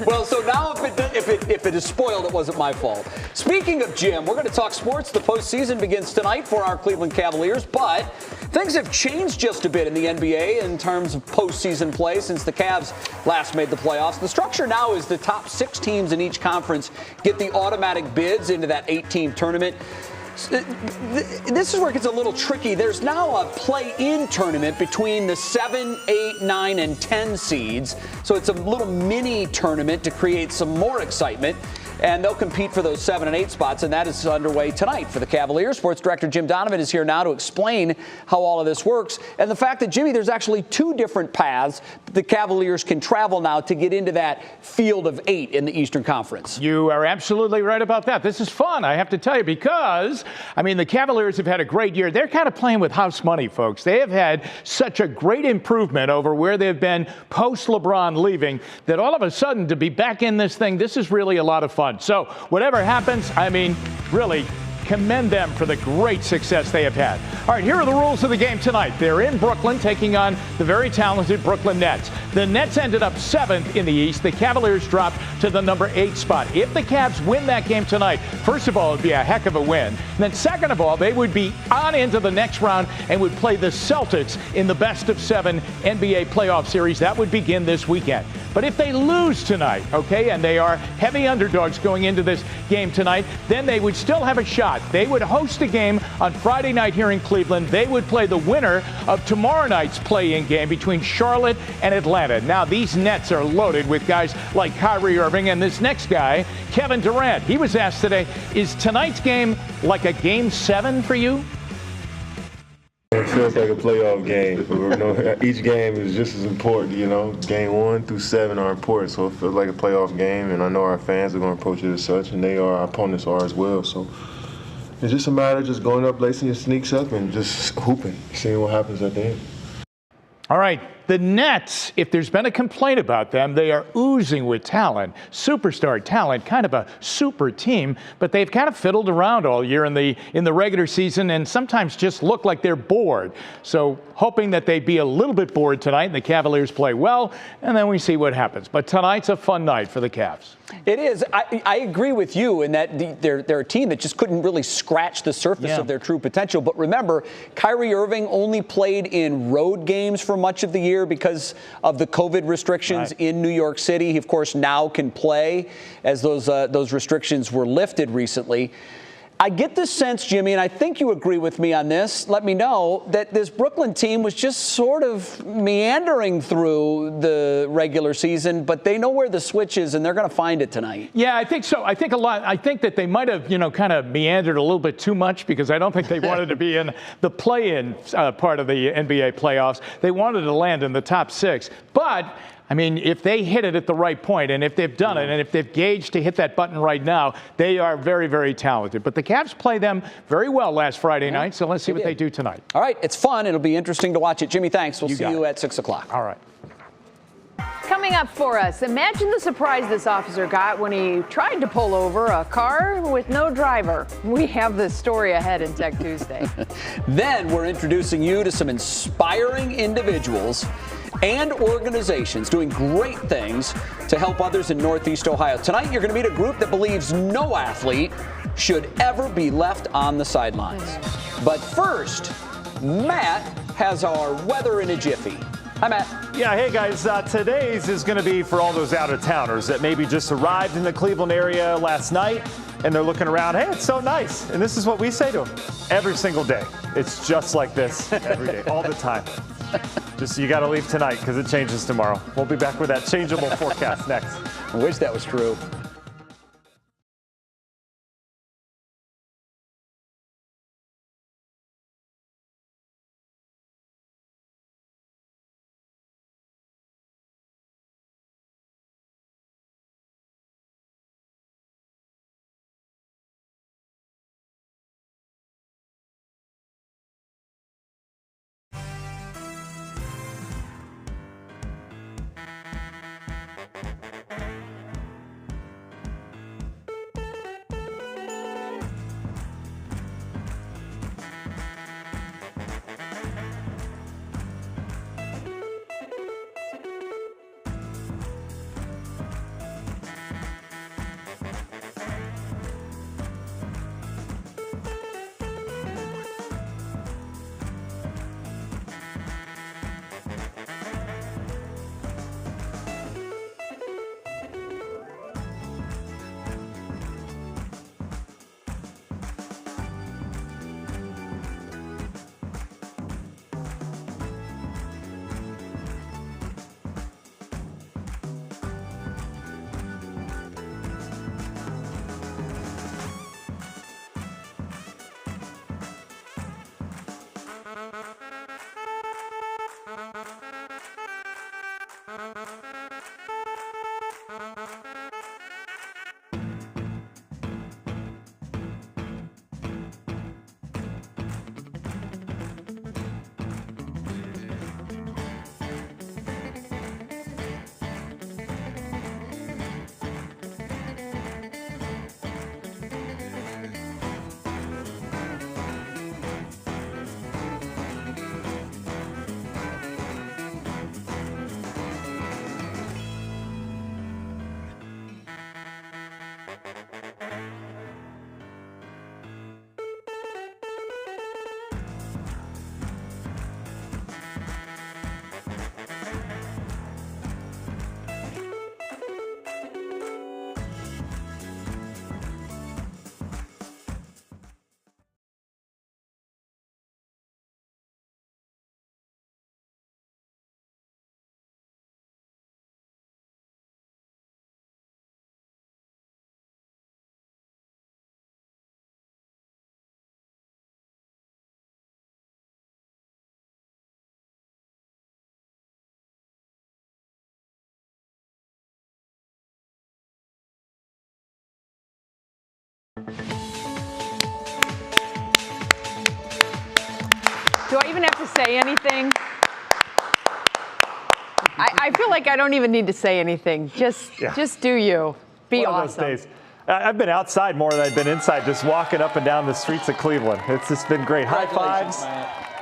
Well, so now if it is spoiled, it wasn't my fault. Speaking of Jim, we're going to talk sports. The postseason begins tonight for our Cleveland Cavaliers, but things have changed just a bit in the NBA in terms of postseason play since the Cavs last made the playoffs. The structure now is the top 6 teams in each conference get the automatic bids into that 8-team tournament. This is where it gets a little tricky. There's now a play-in tournament between the 7, 8, 9, and 10 seeds. So it's a little mini tournament to create some more excitement. And they'll compete for those 7 and 8 spots, and that is underway tonight for the Cavaliers. Sports director Jim Donovan is here now to explain how all of this works. And the fact that, Jimmy, there's actually 2 different paths the Cavaliers can travel now to get into that field of 8 in the Eastern Conference. You are absolutely right about that. This is fun, I have to tell you, because, the Cavaliers have had a great year. They're kind of playing with house money, folks. They have had such a great improvement over where they've been post-LeBron leaving that all of a sudden to be back in this thing, this is really a lot of fun. So whatever happens, really commend them for the great success they have had. All right, here are the rules of the game tonight. They're in Brooklyn taking on the very talented Brooklyn Nets. The Nets ended up 7th in the East. The Cavaliers dropped to the number 8 spot. If the Cavs win that game tonight, first of all, it would be a heck of a win. And then second of all, they would be on into the next round and would play the Celtics in the best of 7 NBA playoff series. That would begin this weekend. But if they lose tonight, and they are heavy underdogs going into this game tonight, then they would still have a shot. They would host a game on Friday night here in Cleveland. They would play the winner of tomorrow night's play-in game between Charlotte and Atlanta. Now, these Nets are loaded with guys like Kyrie Irving and this next guy, Kevin Durant. He was asked today, is tonight's game like a Game 7 for you? It feels like a playoff game. Each game is just as important, Game 1 through 7 are important, so it feels like a playoff game, and I know our fans are going to approach it as such, and our opponents are as well. So it's just a matter of just going up, lacing your sneaks up, and just hooping, seeing what happens at the end. All right, the Nets, if there's been a complaint about them, they are oozing with talent, superstar talent, kind of a super team, but they've kind of fiddled around all year in the regular season and sometimes just look like they're bored. So hoping that they be a little bit bored tonight and the Cavaliers play well, and then we see what happens. But tonight's a fun night for the Cavs. It is. I agree with you in that they're a team that just couldn't really scratch the surface of their true potential. But remember, Kyrie Irving only played in road games for much of the year because of the COVID restrictions in New York City. He, of course, now can play as those restrictions were lifted recently. I get the sense, Jimmy, and I think you agree with me on this, let me know, that this Brooklyn team was just sort of meandering through the regular season, but they know where the switch is, and they're going to find it tonight. Yeah, I think so. I think that they might have, kind of meandered a little bit too much because I don't think they wanted to be in the play-in part of the NBA playoffs. They wanted to land in the top 6. But I mean, if they hit it at the right point, and if they've done it, and if they've gauged to hit that button right now, they are very, very talented. But the Cavs play them very well last Friday night, so let's see what they do tonight. All right, it's fun. It'll be interesting to watch it. Jimmy, thanks. We'll see you at 6 o'clock. All right. Coming up for us, imagine the surprise this officer got when he tried to pull over a car with no driver. We have this story ahead in Tech Tuesday. Then we're introducing you to some inspiring individuals and organizations doing great things to help others in Northeast Ohio. Tonight, you're going to meet a group that believes no athlete should ever be left on the sidelines. But first, Matt has our weather in a jiffy. Hi, Matt. Yeah, hey, guys. Today's is going to be for all those out-of-towners that maybe just arrived in the Cleveland area last night, and they're looking around, hey, it's so nice. And this is what we say to them every single day. It's just like this every day, all the time. Just you got to leave tonight because it changes tomorrow. We'll be back with that changeable forecast next. I wish that was true. Do I even have to say anything? I feel like I don't even need to say anything. Just do you. Be One awesome. of those days. I've been outside more than I've been inside, just walking up and down the streets of Cleveland. It's just been great. High fives.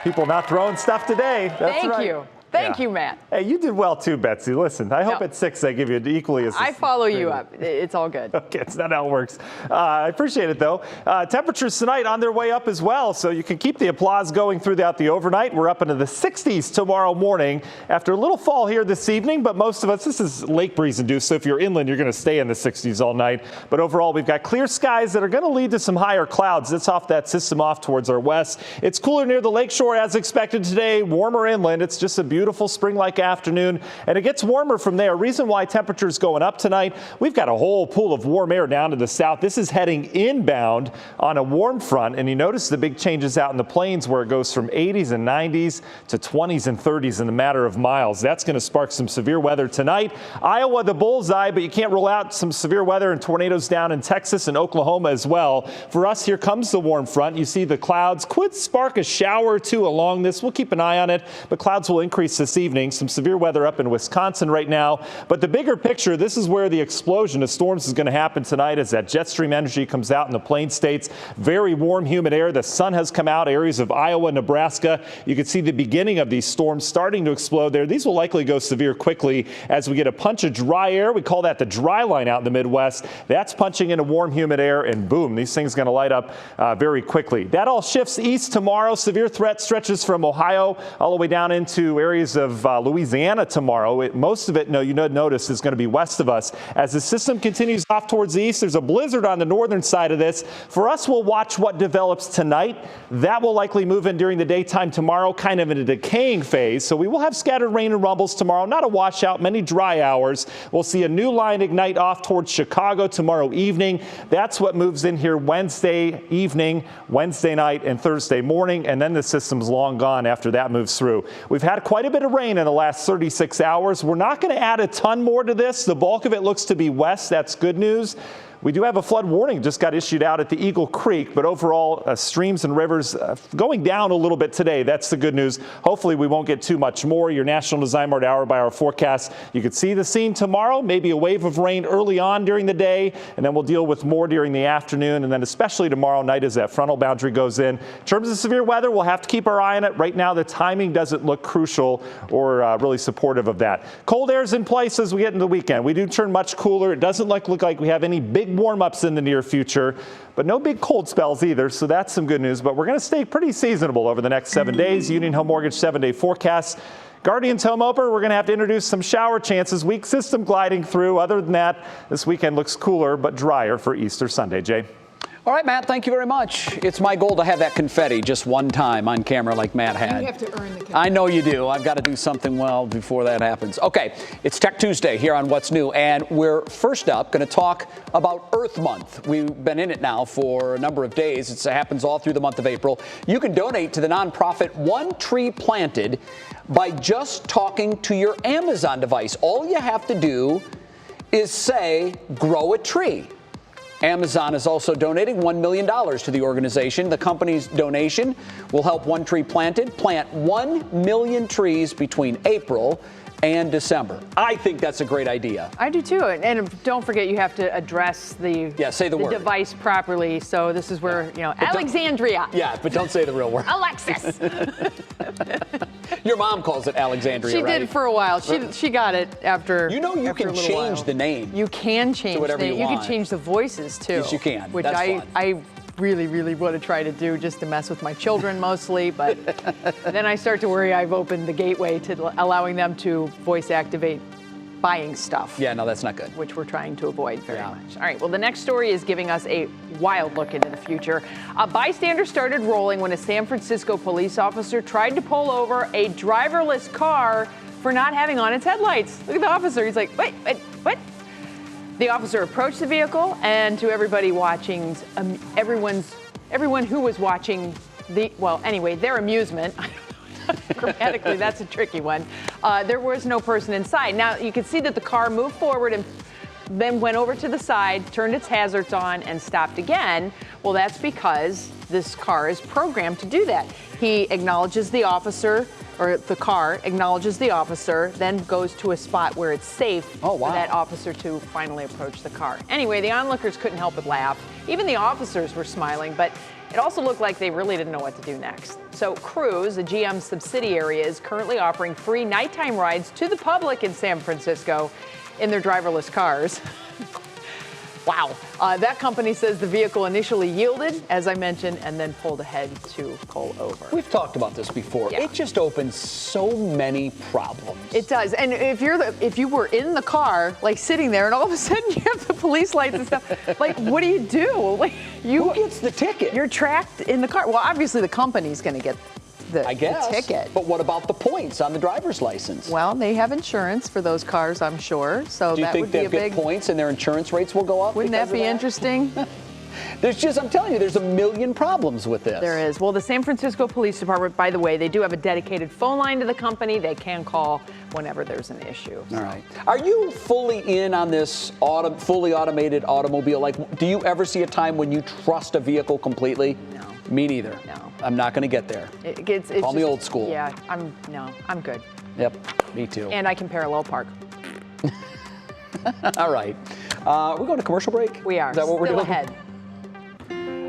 People not throwing stuff today. That's Thank right. you. Thank you, Matt. Hey, you did well too, Betsy. Listen, I hope at 6 I give you equally as. I follow you up. It's all good. Okay, it's not how it works. I appreciate it, though. Temperatures tonight on their way up as well, so you can keep the applause going throughout the overnight. We're up into the 60s tomorrow morning after a little fall here this evening, but most of us, this is lake breeze induced, so if you're inland, you're going to stay in the 60s all night. But overall, we've got clear skies that are going to lead to some higher clouds. That's off that system off towards our west. It's cooler near the lakeshore as expected today, warmer inland. It's just a beautiful spring-like afternoon, and it gets warmer from there. Reason why temperatures going up tonight, we've got a whole pool of warm air down to the south. This is heading inbound on a warm front, and you notice the big changes out in the plains where it goes from 80s and 90s to 20s and 30s in a matter of miles. That's going to spark some severe weather tonight. Iowa, the bullseye, but you can't rule out some severe weather and tornadoes down in Texas and Oklahoma as well. For us, here comes the warm front. You see the clouds could spark a shower or two along this. We'll keep an eye on it, but clouds will increase this evening. Some severe weather up in Wisconsin right now. But the bigger picture, this is where the explosion of storms is going to happen tonight as that jet stream energy comes out in the plain states. Very warm, humid air. The sun has come out, areas of Iowa, Nebraska. You can see the beginning of these storms starting to explode there. These will likely go severe quickly as we get a punch of dry air. We call that the dry line out in the Midwest. That's punching into warm, humid air, and boom, these things are going to light up very quickly. That all shifts east tomorrow. Severe threat stretches from Ohio all the way down into areas of Louisiana tomorrow. Most of it, notice, is going to be west of us. As the system continues off towards the east, there's a blizzard on the northern side of this. For us, we'll watch what develops tonight. That will likely move in during the daytime tomorrow, kind of in a decaying phase. So we will have scattered rain and rumbles tomorrow. Not a washout, many dry hours. We'll see a new line ignite off towards Chicago tomorrow evening. That's what moves in here Wednesday evening, Wednesday night, and Thursday morning. And then the system's long gone after that moves through. We've had quite a bit of rain in the last 36 hours. We're not going to add a ton more to this. The bulk of it looks to be west. That's good news. We do have a flood warning just got issued out at the Eagle Creek, but overall streams and rivers going down a little bit today. That's the good news. Hopefully we won't get too much more. Your National Design Mart hour-by-hour forecast. You could see the scene tomorrow, maybe a wave of rain early on during the day, and then we'll deal with more during the afternoon, and then especially tomorrow night as that frontal boundary goes in. In terms of severe weather, we'll have to keep our eye on it. Right now, the timing doesn't look crucial or really supportive of that. Cold air is in place as we get into the weekend. We do turn much cooler. It doesn't look like we have any big warm-ups in the near future, but no big cold spells either, so that's some good news. But we're going to stay pretty seasonable over the next 7 days. Union Home Mortgage 7-day forecast. Guardians Home Opener, we're going to have to introduce some shower chances. Weak system gliding through. Other than that, this weekend looks cooler but drier for Easter Sunday. Jay? All right, Matt, thank you very much. It's my goal to have that confetti just one time on camera like Matt had. You have to earn the confetti. I know you do. I've got to do something well before that happens. Okay, it's Tech Tuesday here on What's New, and we're first up going to talk about Earth Month. We've been in it now for a number of days. It happens all through the month of April. You can donate to the nonprofit One Tree Planted by just talking to your Amazon device. All you have to do is say, grow a tree. Amazon is also donating $1 million to the organization. The company's donation will help One Tree Planted plant 1 million trees between April and December. I think that's a great idea. I do too. And don't forget, you have to address the word. Device properly. So this is where, Alexandria. But don't say the real word. Alexis. Your mom calls it Alexandria, She did for a while. She got it after. You can change the name. You can change whatever the name. you want. You can change the voices too. Yes, you can. Which That's fun. I really, really want to try to do just to mess with my children mostly. But then I start to worry I've opened the gateway to allowing them to voice activate buying stuff. Yeah, no, that's not good. Which we're trying to avoid very much. All right, well, the next story is giving us a wild look into the future. A bystander started rolling when a San Francisco police officer tried to pull over a driverless car for not having on its headlights. Look at the officer. He's like, wait, what? The officer approached the vehicle, and to everybody watching, everyone who was watching their amusement, grammatically, that's a tricky one. There was no person inside. Now, you can see that the car moved forward and then went over to the side, turned its hazards on, and stopped again. Well, that's because this car is programmed to do that. He acknowledges the officer, or the car acknowledges the officer, then goes to a spot where it's safe for that officer to finally approach the car. Anyway, the onlookers couldn't help but laugh. Even the officers were smiling, but it also looked like they really didn't know what to do next. So Cruise, a GM subsidiary, is currently offering free nighttime rides to the public in San Francisco in their driverless cars. Wow. That company says the vehicle initially yielded, as I mentioned, and then pulled ahead to pull over. We've talked about this before. Yeah. It just opens so many problems. It does. And if you were in the car, like sitting there, and all of a sudden you have the police lights and stuff, like, what do you do? Like, who gets the ticket? You're tracked in the car. Well, obviously the company's going to get the ticket. But what about the points on the driver's license? Well, they have insurance for those cars, I'm sure. So do you that think would be they'll a get big points and their insurance rates will go up? Wouldn't that be interesting? I'm telling you, there's a million problems with this. There is. Well, the San Francisco Police Department, by the way, they do have a dedicated phone line to the company. They can call whenever there's an issue. All right. Are you fully in on this fully automated automobile? Like, do you ever see a time when you trust a vehicle completely? No. Me neither. No. I'm not going to get there. It's Call me old school. Yeah, I'm good. Yep, me too. And I can parallel park. All right. We're going to commercial break? We are. Is that what we're Still doing? ahead.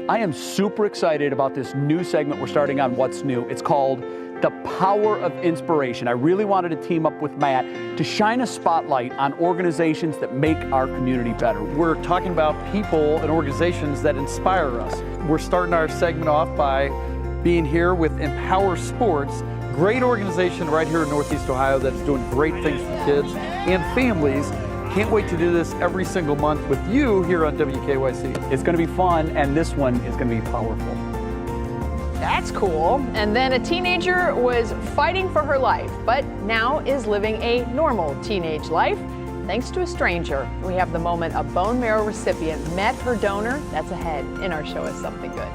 I am super excited about this new segment we're starting on What's New. It's called The Power of Inspiration. I really wanted to team up with Matt to shine a spotlight on organizations that make our community better. We're talking about people and organizations that inspire us. We're starting our segment off by being here with Empower Sports, great organization right here in Northeast Ohio that's doing great things for kids and families. Can't wait to do this every single month with you here on WKYC. It's going to be fun, and this one is going to be powerful. That's cool. And then a teenager was fighting for her life, but now is living a normal teenage life thanks to a stranger. We have the moment a bone marrow recipient met her donor. That's ahead in our show Is Something Good.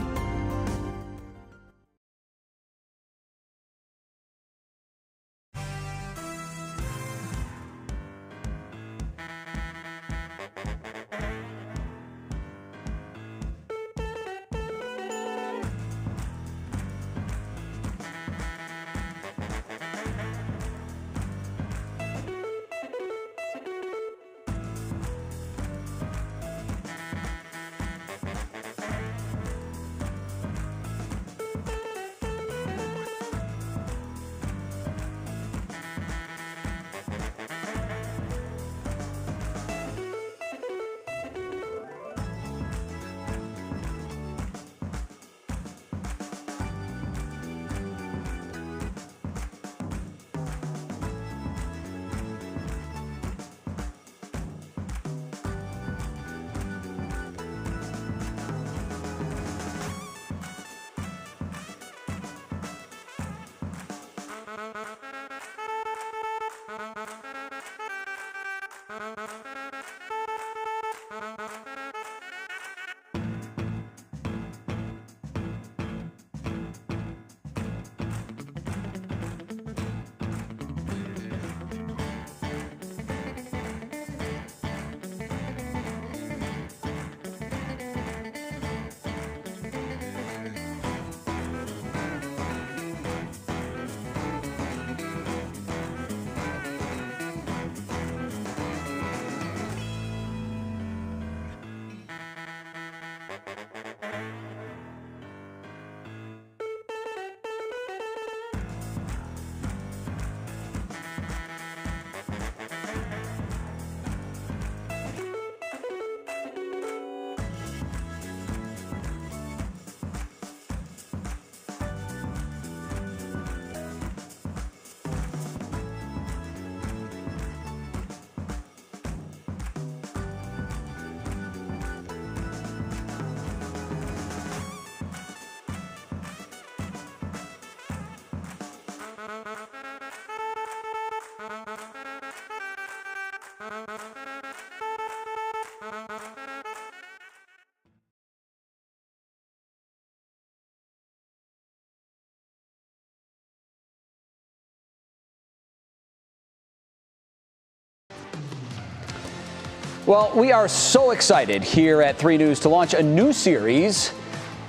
Well, we are so excited here at 3 News to launch a new series.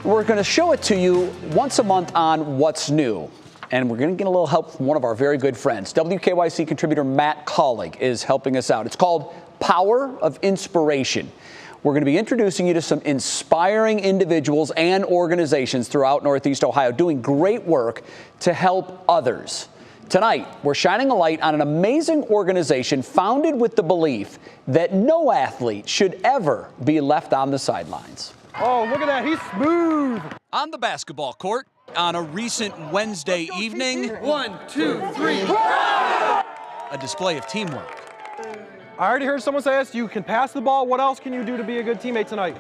We're going to show it to you once a month on What's New. and we're going to get a little help from one of our very good friends. WKYC contributor Matt Collig is helping us out. It's called Power of Inspiration. We're going to be introducing you to some inspiring individuals and organizations throughout Northeast Ohio doing great work to help others. Tonight, we're shining a light on an amazing organization founded with the belief that no athlete should ever be left on the sidelines. Oh, look at that. He's smooth. On the basketball court, on a recent Wednesday evening, 1, 2, 3. a display of teamwork. I already heard someone say this. You can pass the ball. What else can you do to be a good teammate tonight?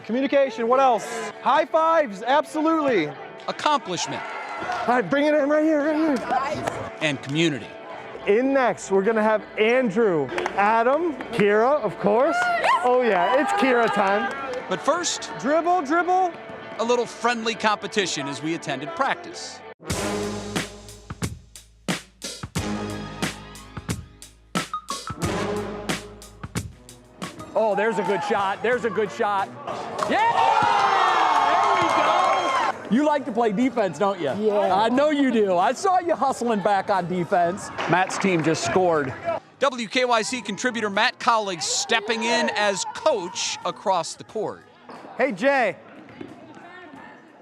Communication. What else? High fives. Absolutely. Accomplishment. All right, bring it in right here, And community. In next, we're going to have Andrew, Adam, Kira, of course. Oh, yeah, it's Kira time. But first, dribble. A little friendly competition as we attended practice. Oh, there's a good shot. There's a good shot. Yeah! There we go! You like to play defense, don't you? Yeah. I know you do. I saw you hustling back on defense. Matt's team just scored. WKYC contributor Matt Collig stepping in as coach across the court. Hey, Jay.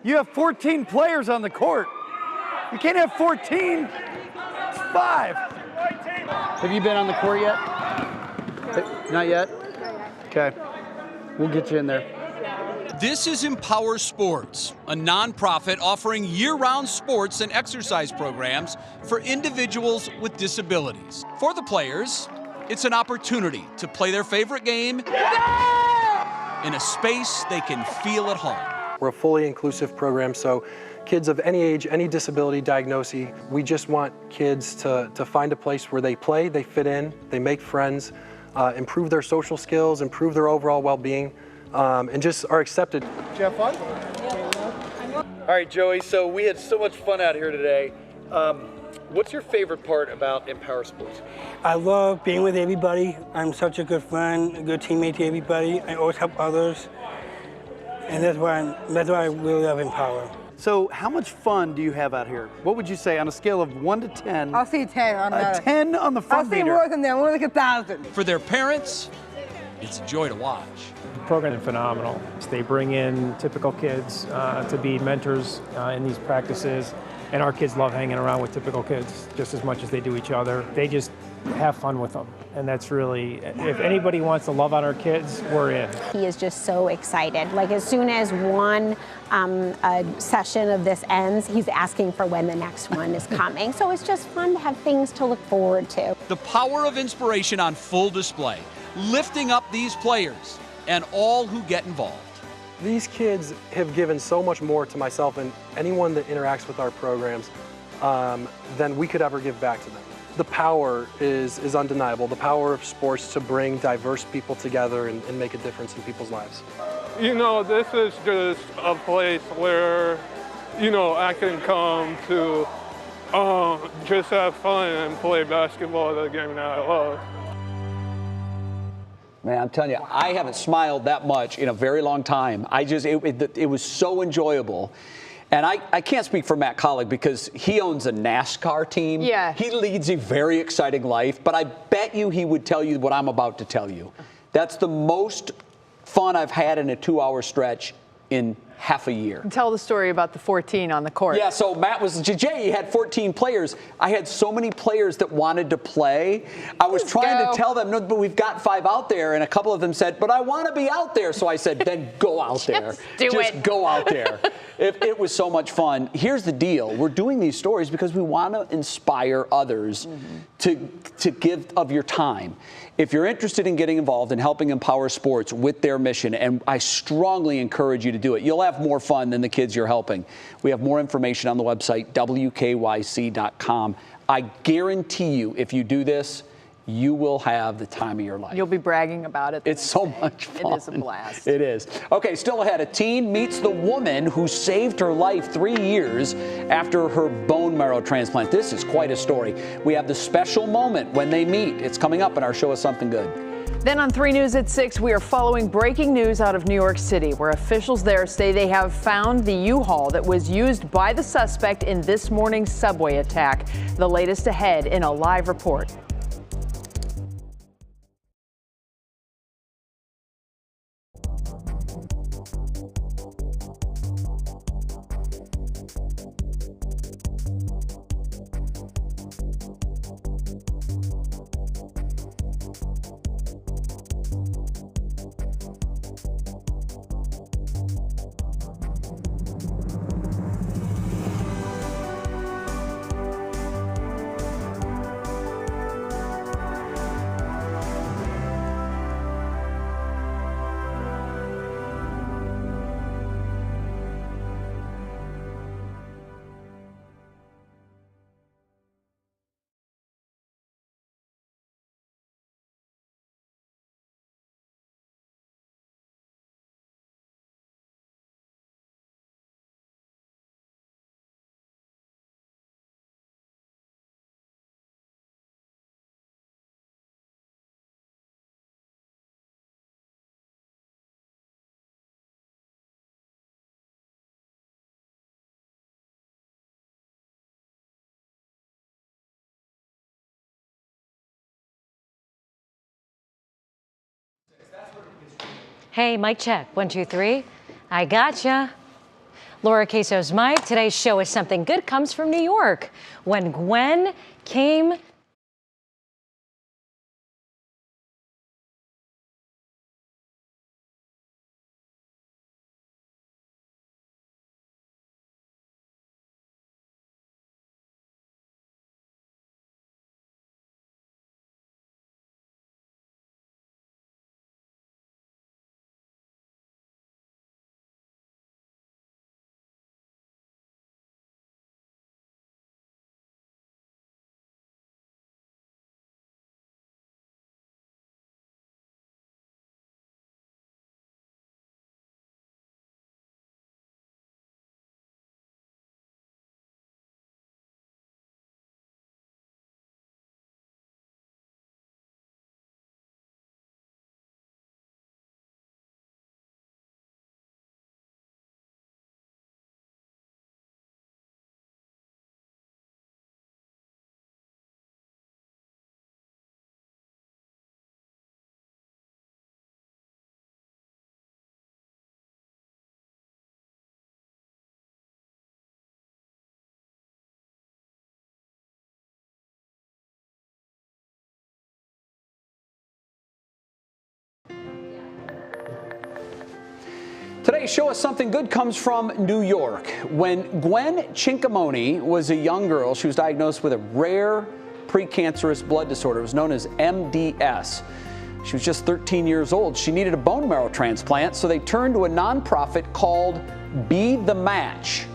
You have 14 players on the court. You can't have 14. It's 5. Have you been on the court yet? Not yet? Okay. We'll get you in there. This is Empower Sports, a nonprofit offering year-round sports and exercise programs for individuals with disabilities. For the players, it's an opportunity to play their favorite game in a space they can feel at home. We're a fully inclusive program, so kids of any age, any disability diagnosis, we just want kids to find a place where they play, they fit in, they make friends, improve their social skills, improve their overall well-being, and just are accepted. Did you have fun? All right, Joey, so we had so much fun out here today. What's your favorite part about Empower Sports? I love being with everybody. I'm such a good friend, a good teammate to everybody. I always help others. And that's why I really love Empower. So how much fun do you have out here? What would you say on a scale of 1 to 10? I'll say 10 on that. A 10 on the fun meter. I'll say more than that, more like 1,000. For their parents, it's a joy to watch. The program is phenomenal. They bring in typical kids to be mentors in these practices, and our kids love hanging around with typical kids just as much as they do each other. They just have fun with them, and that's really, if anybody wants to love on our kids, we're in. He is just so excited. Like as soon as one session of this ends, he's asking for when the next one is coming. So it's just fun to have things to look forward to. The power of inspiration on full display, lifting up these players and all who get involved. These kids have given so much more to myself and anyone that interacts with our programs than we could ever give back to them. The power is undeniable, the power of sports to bring diverse people together and make a difference in people's lives. You know, this is just a place where, you know, I can come to just have fun and play basketball, the game that I love. Man, I'm telling you, I haven't smiled that much in a very long time. It was so enjoyable. And I can't speak for Matt Collig because he owns a NASCAR team. Yeah. He leads a very exciting life, but I bet you he would tell you what I'm about to tell you. That's the most fun I've had in a 2-hour stretch in half a year. Tell the story about the 14 on the court. Yeah, so Matt was, Jay, he had 14 players. I had so many players that wanted to play. I was trying to tell them, no, but we've got 5 out there, and a couple of them said, but I want to be out there. So I said, then go out there. Just go out there. It was so much fun. Here's the deal. We're doing these stories because we want to inspire others to give of your time. If you're interested in getting involved in helping Empower Sports with their mission, and I strongly encourage you to do it, you'll have more fun than the kids you're helping. We have more information on the website, wkyc.com. I guarantee you, if you do this, you will have the time of your life. You'll be bragging about it. It's so much fun. It is a blast. It is. Okay, still ahead. A teen meets the woman who saved her life 3 years after her bone marrow transplant. This is quite a story. We have the special moment when they meet. It's coming up in our Show Us Something Good. Then on 3 News at 6, we are following breaking news out of New York City, where officials there say they have found the U-Haul that was used by the suspect in this morning's subway attack. The latest ahead in a live report. Hey, mic check. 1, 2, 3. I gotcha. Laura Queso's mic. Today's show is Something Good comes from New York. When Gwen came Today's show is Something Good comes from New York. When Gwen Chincamoni was a young girl, she was diagnosed with a rare precancerous blood disorder. It was known as MDS. She was just 13 years old. She needed a bone marrow transplant, so they turned to a nonprofit called Be the Match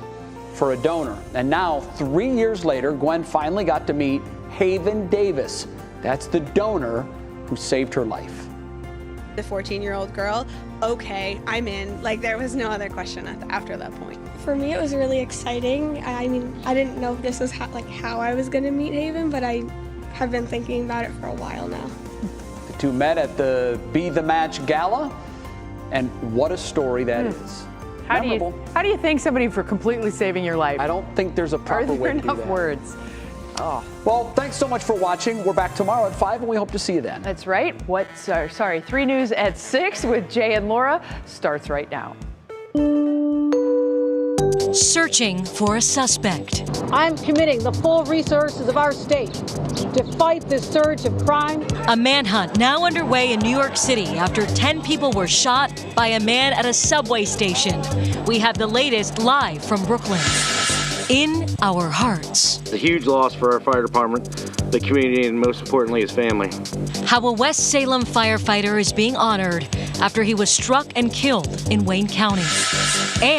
for a donor. And now, 3 years later, Gwen finally got to meet Haven Davis. That's the donor who saved her life. The 14-year-old girl, okay, I'm in. Like, there was no other question after that point. For me, it was really exciting. I mean, I didn't know if this was how I was going to meet Haven, but I have been thinking about it for a while now. The two met at the Be the Match Gala, and what a story that is. How do you thank somebody for completely saving your life? I don't think there's a proper way to do that. Are there enough words? Oh. Well, thanks so much for watching. We're back tomorrow at 5, and we hope to see you then. That's right. 3 News at 6 with Jay and Laura starts right now. Searching for a suspect. I'm committing the full resources of our state to fight this surge of crime. A manhunt now underway in New York City after 10 people were shot by a man at a subway station. We have the latest live from Brooklyn. In our hearts. It's a huge loss for our fire department, the community, and most importantly, his family. How a West Salem firefighter is being honored after he was struck and killed in Wayne County. And